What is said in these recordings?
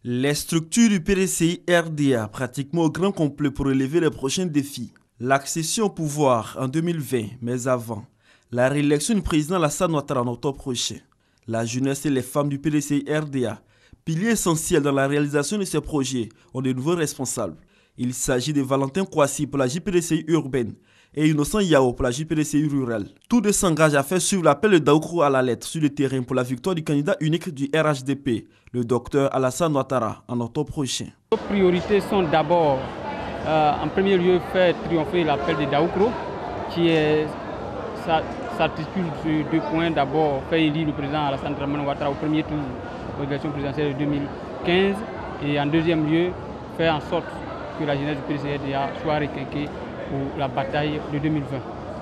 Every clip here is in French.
Les structures du PDCI RDA pratiquement au grand complet pour relever les prochains défis. L'accession au pouvoir en 2020, mais avant, la réélection du président Alassane Ouattara en octobre prochain. La jeunesse et les femmes du PDCI RDA, piliers essentiels dans la réalisation de ces projets, ont de nouveaux responsables. Il s'agit de Valentin Kouassi pour la JPDCI urbaine et Innocent Yao pour la JPDCI rurale. Tous deux s'engagent à faire suivre l'appel de Daoukrou à la lettre sur le terrain pour la victoire du candidat unique du RHDP, le docteur Alassane Ouattara, en octobre prochain. Nos priorités sont d'abord, en premier lieu, faire triompher l'appel de Daoukrou, qui s'articule sur deux points. D'abord, faire élire le président Alassane Ouattara au premier tour de l'élection présidentielle de 2015. Et en deuxième lieu, faire en sorte que la jeunesse du PDCI-RDA soit requinquée pour la bataille de 2020.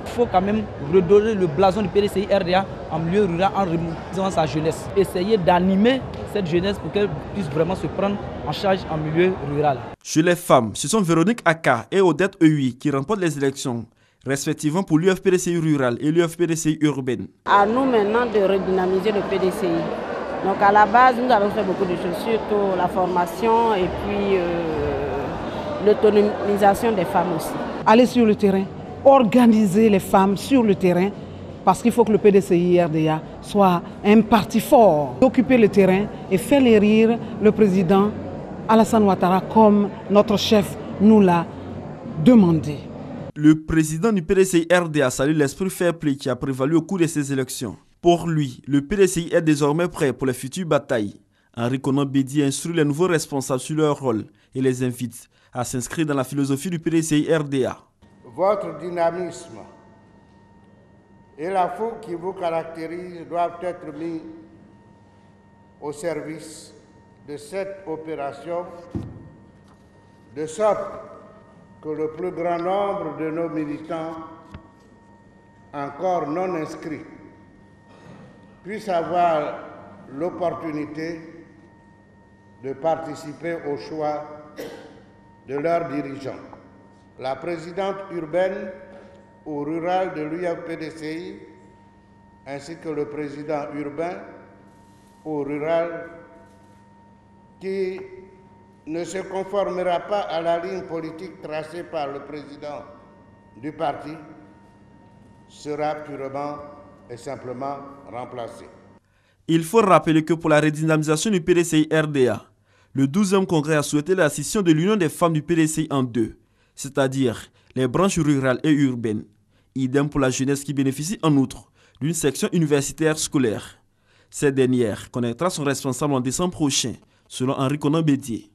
Il faut quand même redonner le blason du PDCI-RDA en milieu rural en remobilisant sa jeunesse. Essayer d'animer cette jeunesse pour qu'elle puisse vraiment se prendre en charge en milieu rural. Chez les femmes, ce sont Véronique Aka et Odette Eui qui remportent les élections, respectivement pour l'UFPDCI rural et l'UFPDCI urbaine. À nous maintenant de redynamiser le PDCI. Donc à la base, nous avons fait beaucoup de choses, surtout la formation et puis l'autonomisation des femmes aussi. Aller sur le terrain, organiser les femmes sur le terrain, parce qu'il faut que le PDCI-RDA soit un parti fort. Occuper le terrain et faire élire le président Alassane Ouattara comme notre chef nous l'a demandé. Le président du PDCI-RDA salue l'esprit fair-play qui a prévalu au cours de ces élections. Pour lui, le PDCI est désormais prêt pour les futures batailles. Henri Konan Bédi instruit les nouveaux responsables sur leur rôle et les invite à s'inscrire dans la philosophie du PDCI-RDA. Votre dynamisme et la fougue qui vous caractérise doivent être mis au service de cette opération, de sorte que le plus grand nombre de nos militants encore non inscrits puissent avoir l'opportunité de participer au choix de leurs dirigeants. La présidente urbaine ou rurale de l'UFPDCI ainsi que le président urbain ou rural qui ne se conformera pas à la ligne politique tracée par le président du parti sera purement et simplement remplacé. Il faut rappeler que pour la redynamisation du PDCI-RDA, le 12e congrès a souhaité la scission de l'Union des femmes du PDCI en deux, c'est-à-dire les branches rurales et urbaines. Idem pour la jeunesse qui bénéficie en outre d'une section universitaire scolaire. Cette dernière connaîtra son responsable en décembre prochain, selon Henri Konan Bédi.